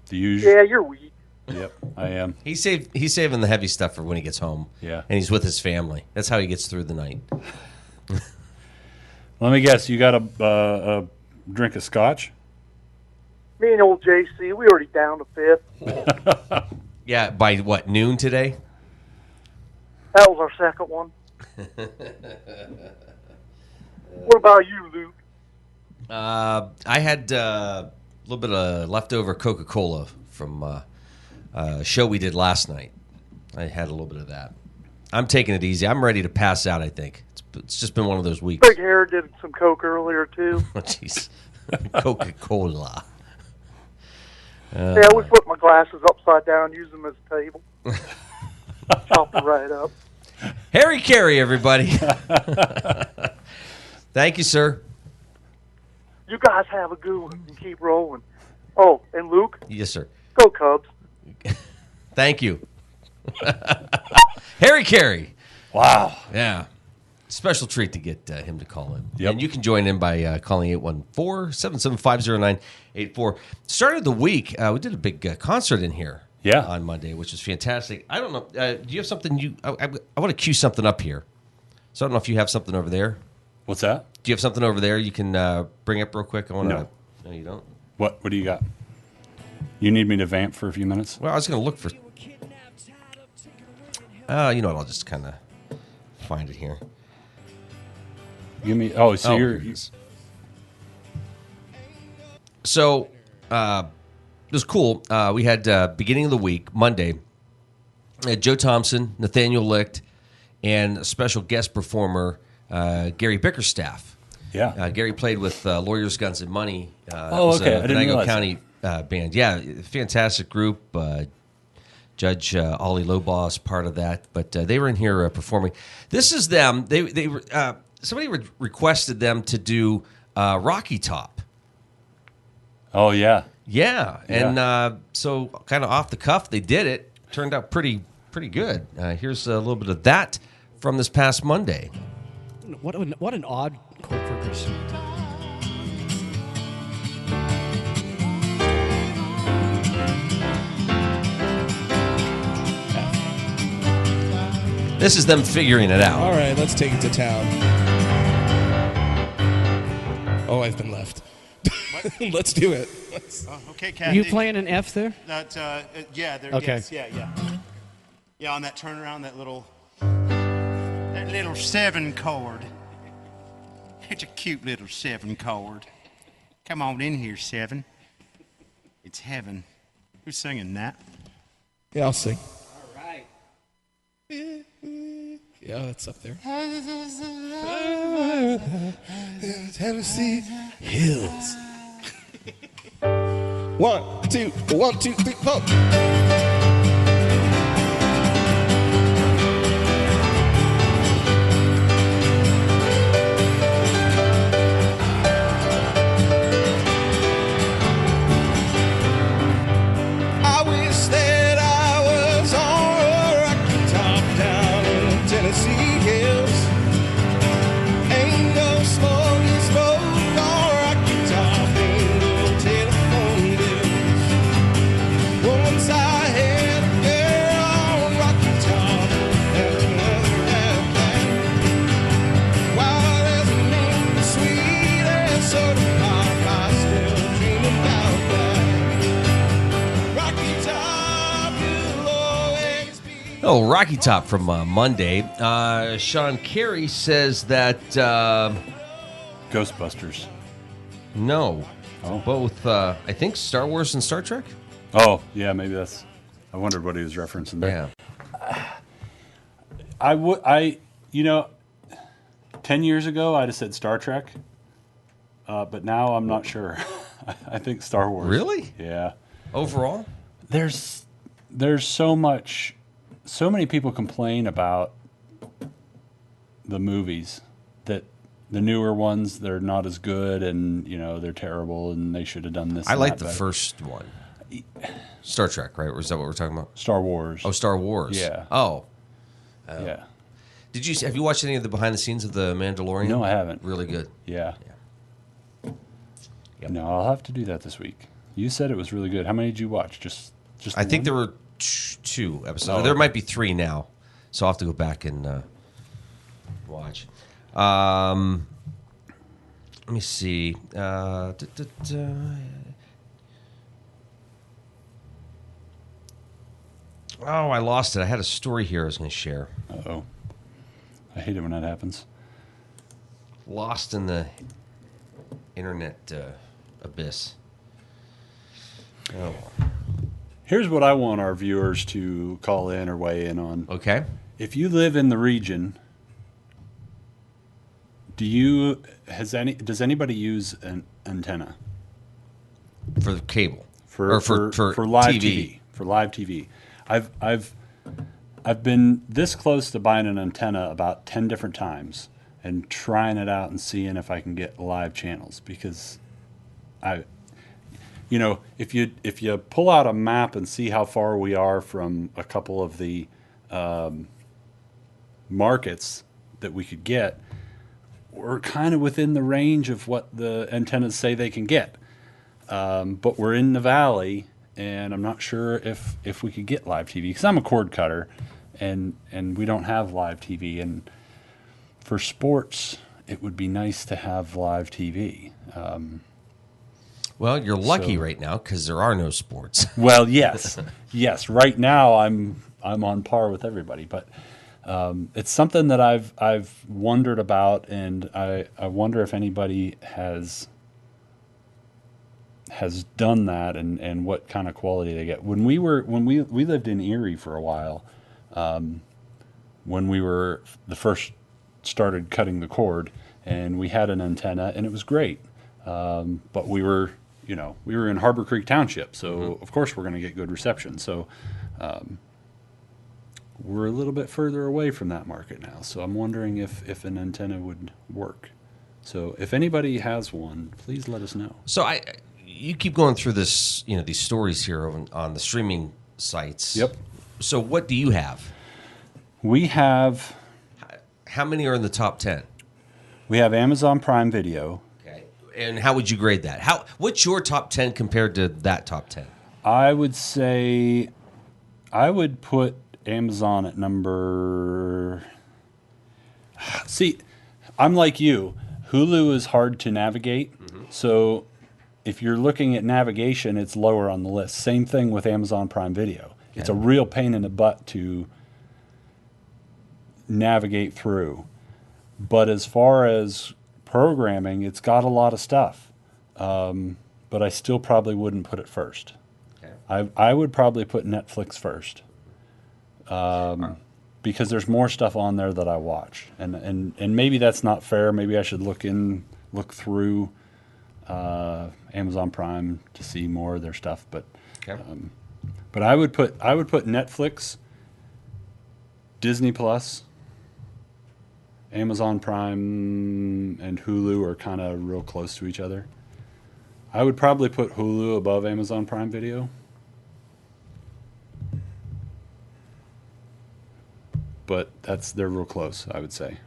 The usual. Yeah, you're weak. Yep, I am. He's saving the heavy stuff for when he gets home. Yeah. And he's with his family. That's how he gets through the night. Let me guess. You got a drink of scotch? Me and old JC, we already down to fifth. Yeah, by what, noon today? That was our second one. What about you, Luke? I had a little bit of leftover Coca-Cola from a show we did last night. I had a little bit of that. I'm taking it easy. I'm ready to pass out, I think. It's just been one of those weeks. Big Hair did some Coke earlier, too. Oh, jeez. Coca-Cola. Yeah, we put my glasses upside down, use them as a table. Chop it right up. Harry Carey, everybody. Thank you, sir. You guys have a good one and keep rolling. Oh, and Luke, Yes, sir. go Cubs. Thank you. Harry Carey. Wow. Yeah. Special treat to get him to call in. Yep. And you can join in by calling 814-775-0984. Started the week, we did a big concert in here on Monday, which was fantastic. I don't know. Do you have something I want to cue something up here. So I don't know if you have something over there. What's that? Do you have something over there you can bring up real quick? I want to. No. No, you don't? What do you got? You need me to vamp for a few minutes? Well, I was going to look for. You know what? I'll just kind of find it here. Give me. Oh, so here it is. So it was cool. We had beginning of the week, Monday, Joe Thompson, Nathaniel Licht, and a special guest performer, Gary Bickerstaff. Yeah. Gary played with Lawyers, Guns, and Money. Okay. I didn't Venango realize County band. Yeah, fantastic group. Judge Ollie Lobaugh is part of that, but they were in here performing. This is them. They somebody requested them to do Rocky Top. Oh yeah. Yeah, and so kind of off the cuff, they did it. Turned out pretty good. Here's a little bit of that from this past Monday. What an odd chord progression. This is them figuring it out. All right, let's take it to town. Oh, I've been left. Let's do it. Okay, Are Kathy. you playing an F there? That, yeah, there. Okay. Yes, yeah. Yeah, on that turnaround, that little 7 chord. It's a cute little 7 chord. Come on in here, 7. It's heaven. Who's singing that? Yeah, I'll sing. All right. Yeah. go. That's up there. Tennessee Hills. 1, 2, 1, 2, 3, 4. I wish that I was on a rocky top down in the Tennessee Hills. Ain't no smoking smoke on rocky top, ain't no telephone bills. Once I had a girl on rocky top, and another at that. Wild as a mean, sweet as soda pop, I still dream about that. Rocky Top will always be. Oh, Rocky Top from Monday. Sean Carey says that Ghostbusters. no, Oh. both I think Star Wars and Star Trek. Oh, yeah, maybe that's. I wondered what he was referencing there. Yeah. You know, 10 years ago, I'd have said Star Trek, but now I'm not sure. I think Star Wars. Really? Yeah. Overall, There's so many people complain about the movies that the newer ones, they're not as good and, you know, they're terrible and they should have done this. I and like that the better. first one. Star Trek, right? Or is that what we're talking about? Star Wars. Oh, Star Wars. Yeah. Oh. Yeah. Have you watched any of the behind the scenes of the Mandalorian? No, I haven't. Really good. Yeah. Yep. No, I'll have to do that this week. You said it was really good. How many did you watch? Just I think one? there were 2 episodes. Oh, There okay. might be 3 now, so I'll have to go back and watch. Let me see. Oh, I lost it. I had a story here I was going to share. Uh-oh. I hate it when that happens. Lost in the internet abyss. Oh. Here's what I want our viewers to call in or weigh in on. Okay. If you live in the region, does anybody use an antenna For the cable. for Or for live TV. TV? For live TV. I've been this close to buying an antenna about 10 different times and trying it out and seeing if I can get live channels because if you pull out a map and see how far we are from a couple of the markets that we could get, we're kind of within the range of what the antennas say they can get. But we're in the valley, and I'm not sure if we could get live TV because I'm a cord cutter, and we don't have live TV. And for sports, it would be nice to have live TV. Well, you're lucky right now because there are no sports. Well, yes. Right now, I'm on par with everybody, but it's something that I've wondered about, and I wonder if anybody has done that and what kind of quality they get. When we lived in Erie for a while, when we were the first started cutting the cord, and we had an antenna, and it was great. But we were in Harbor Creek Township, so of course we're going to get good reception. So we're a little bit further away from that market now. So I'm wondering if an antenna would work. So if anybody has one, please let us know. So you keep going through this, these stories here on the streaming sites. Yep. So what do you have? We have. How many are in the top 10? We have Amazon Prime Video. Okay. And how would you grade that? What's your top 10 compared to that top 10? I would say I would put Amazon at number. See, I'm like you. Hulu is hard to navigate. So if you're looking at navigation, it's lower on the list. Same thing with Amazon Prime Video. Okay. It's a real pain in the butt to navigate through. But as far as programming, it's got a lot of stuff. But I still probably wouldn't put it first. Okay. I would probably put Netflix first. because there's more stuff on there that I watch, and maybe that's not fair. Maybe I should look through Amazon Prime to see more of their stuff. But but I would put Netflix, Disney Plus, Amazon Prime, and Hulu are kind of real close to each other. I would probably put Hulu above Amazon Prime Video. But they're real close, I would say.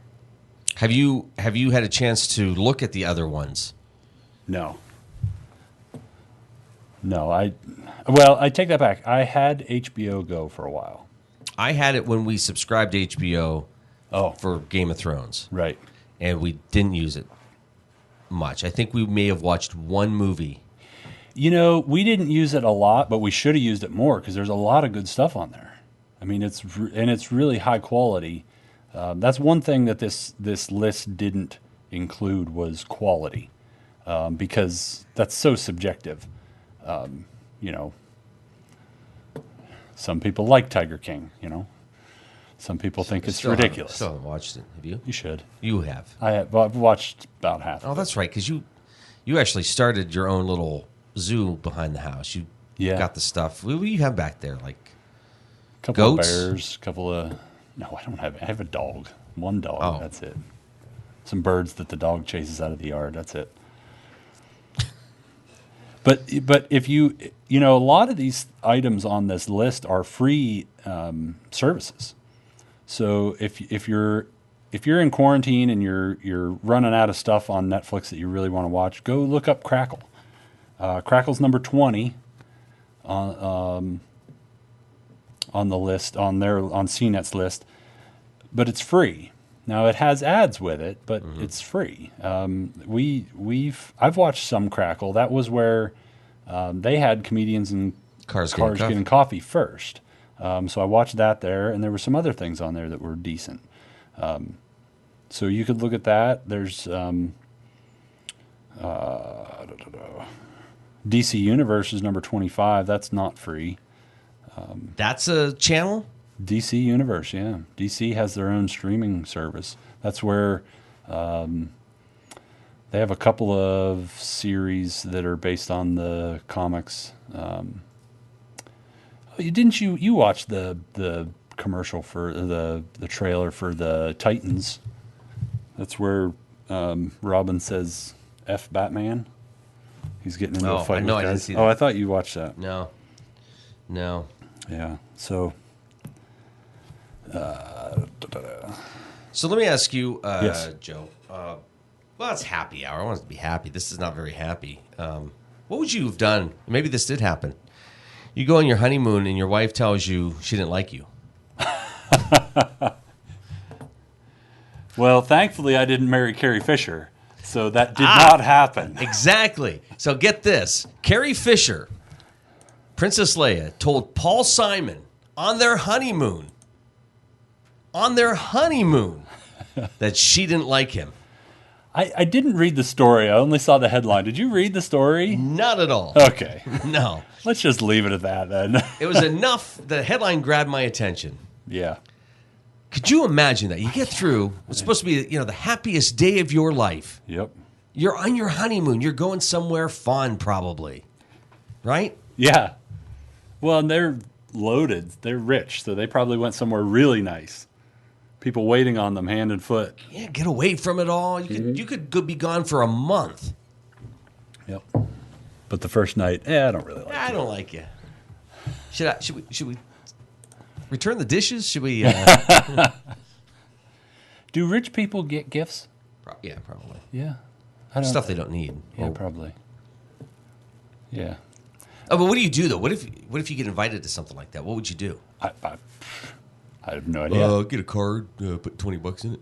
Have you had a chance to look at the other ones? No. I take that back. I had HBO Go for a while. I had it when we subscribed to HBO for Game of Thrones. Right. And we didn't use it much. I think we may have watched one movie. You know, we didn't use it a lot, but we should have used it more because there's a lot of good stuff on there. I mean, it's really high quality. That's one thing that this list didn't include was quality, because that's so subjective. You know, some people like Tiger King. You know, some people think it's ridiculous. Still haven't watched it. Have you? You should. You have. I have. Well, I've watched about half. Oh, that's right. Because you actually started your own little zoo behind the house. You got the stuff. What do you have back there? Like couple goats? of bears, no, I don't have. I have a dog. One dog. Oh. That's it. Some birds that the dog chases out of the yard. That's it. But if you know, a lot of these items on this list are free services. So if you're in quarantine and you're running out of stuff on Netflix that you really want to watch, go look up Crackle. Crackle's number 20 on the list on CNET's list, but it's free. Now it has ads with it, but it's free. I've watched some Crackle. That was where they had comedians and cars getting coffee first. So I watched that there, and there were some other things on there that were decent. So you could look at that. There's DC Universe is number 25. That's not free. That's a channel? DC Universe, yeah. DC has their own streaming service. That's where they have a couple of series that are based on the comics. Didn't you watch the commercial for the trailer for the Titans? That's where Robin says F Batman. He's getting into a fight with guys. I didn't see that. Oh, I thought you watched that. No. Yeah. So. So let me ask you, Yes. Joe. Well, it's happy hour. I want it to be happy. This is not very happy. What would you have done? Maybe this did happen. You go on your honeymoon and your wife tells you she didn't like you. Well, thankfully, I didn't marry Carrie Fisher, so that did not happen. Exactly. So get this. Carrie Fisher, Princess Leia, told Paul Simon on their honeymoon, that she didn't like him. I didn't read the story. I only saw the headline. Did you read the story? Not at all. Okay. No. Let's just leave it at that then. It was enough. The headline grabbed my attention. Yeah. Could you imagine that? You get through what's supposed to be, the happiest day of your life. Yep. You're on your honeymoon. You're going somewhere fun, probably. Right? Yeah. Well, and they're loaded. They're rich, so they probably went somewhere really nice. People waiting on them hand and foot. Yeah, get away from it all. You could be gone for a month. Yep. But the first night, I don't really like you. I don't like you. Should we return the dishes? Should we? Do rich people get gifts? Yeah, probably. Yeah. Stuff they don't need. Yeah, probably. Yeah. Oh, but what do you do though? What if you get invited to something like that? What would you do? I have no idea. Get a card, put $20 in it.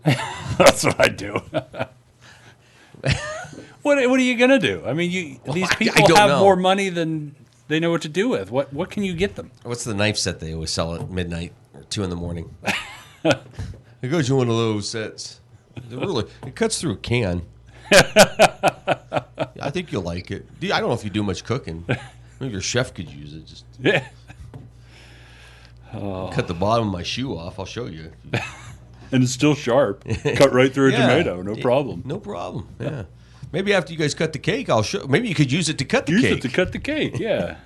That's what I do. What are you gonna do? I mean, these people have more money than they know what to do with. What can you get them? What's the knife set they always sell at midnight or 2 in the morning? It goes you one of those sets. It cuts through a can. I think you'll like it. I don't know if you do much cooking. Maybe your chef could use it. Yeah. Cut the bottom of my shoe off. I'll show you. And it's still sharp. Cut right through a tomato. No problem. No problem. Yeah. Maybe after you guys cut the cake, I'll show. Maybe you could use it to cut the Use cake. it to cut the cake. Yeah.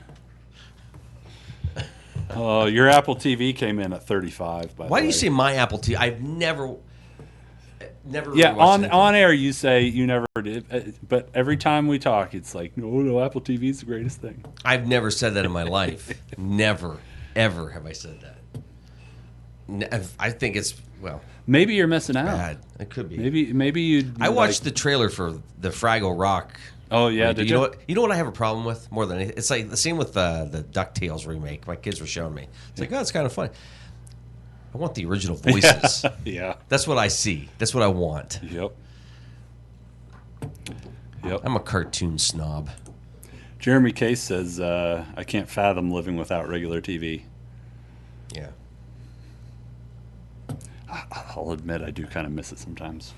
Your Apple TV came in at 35. By the Why way. do you say my Apple TV? I've never. Yeah, really watched anything. on air you say you never did, but every time we talk, it's like, no, Apple TV is the greatest thing. I've never said that in my life. Never, ever have I said that. I think it's Maybe you're missing out. bad. It could be. Maybe you. I watched the trailer for the Fraggle Rock. Oh yeah, You know what? You know what I have a problem with more than anything? It's like the same with the DuckTales remake. My kids were showing me. It's like, oh, it's kind of fun. I want the original voices. Yeah. That's what I see. That's what I want. Yep. I'm a cartoon snob. Jeremy Case says, I can't fathom living without regular TV. Yeah. I'll admit I do kind of miss it sometimes.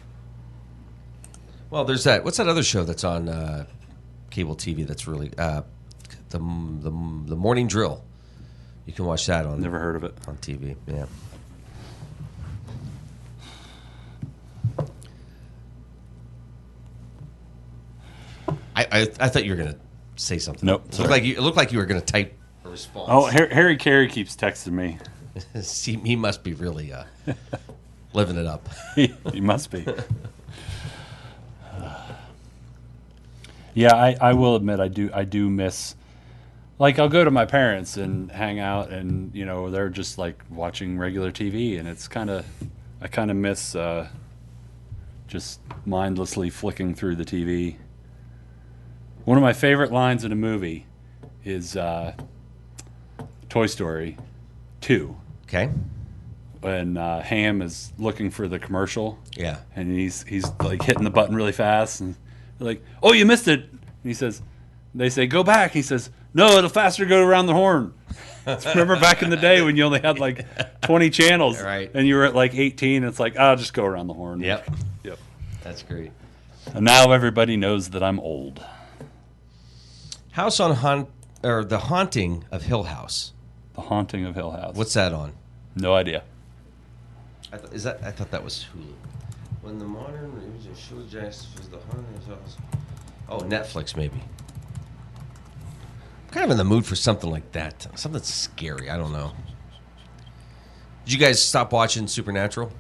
Well, there's that. What's that other show that's on cable TV that's really the Morning Drill? You can watch that on. Never heard of it on TV. Yeah. I thought you were gonna say something. Nope. It looked like you were gonna type a response. Oh, Harry Carey keeps texting me. See, he must be really living it up. He must be. Yeah, I will admit I do miss. Like, I'll go to my parents and hang out, and they're just like watching regular TV, and it's I kind of miss just mindlessly flicking through the TV. One of my favorite lines in a movie is Toy Story 2. Okay. When Ham is looking for the commercial. Yeah. And he's like hitting the button really fast, and they're like, "Oh, you missed it." And he says, they say, "Go back." He says, "No, it'll faster go around the horn." Remember back in the day when you only had like 20 channels, right? And you were at like 18. It's like, I'll just go around the horn. Yep. Yep. That's great. And now everybody knows that I'm old. The Haunting of Hill House. The Haunting of Hill House. What's that on? No idea. I thought that was Hulu. When the modern religion showed Jackson was the Haunting of Hill House. Oh, Netflix maybe. I'm kind of in the mood for something like that. Something scary. I don't know. Did you guys stop watching Supernatural?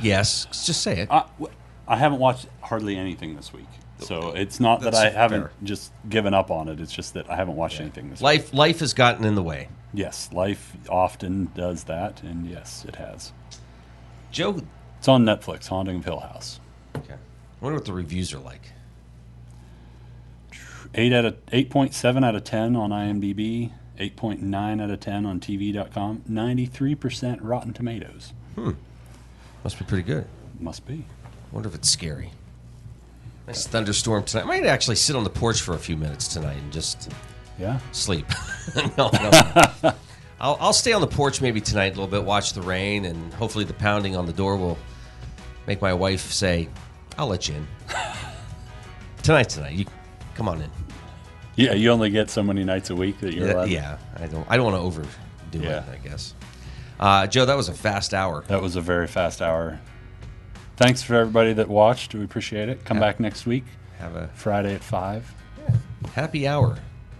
Yes. Just say it. I haven't watched hardly anything this week. So it's not that I haven't just given up on it. It's just that I haven't watched anything this week. Life has gotten in the way. Yes, life often does that, and yes, it has. Joe? It's on Netflix, Haunting of Hill House. Okay. I wonder what the reviews are like. 8.7 out of 10 on IMDb, 8.9 out of 10 on TV.com, 93% Rotten Tomatoes. Must be pretty good. Must be. Wonder if it's scary. Nice thunderstorm tonight. I might actually sit on the porch for a few minutes tonight and just sleep. No. I'll stay on the porch maybe tonight a little bit, watch the rain, and hopefully the pounding on the door will make my wife say, "I'll let you in." Tonight. You come on in. Yeah, you only get so many nights a week that you're allowed. Yeah, I don't want to overdo it, I guess. Joe, that was a fast hour. That was a very fast hour. Thanks for everybody that watched. We appreciate it. Come back next week. Have a Friday at 5. Yeah. Happy hour.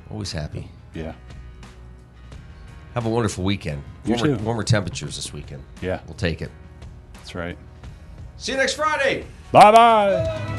Always happy. Yeah. Have a wonderful weekend. You too. Warmer temperatures this weekend. Yeah. We'll take it. That's right. See you next Friday. Bye-bye.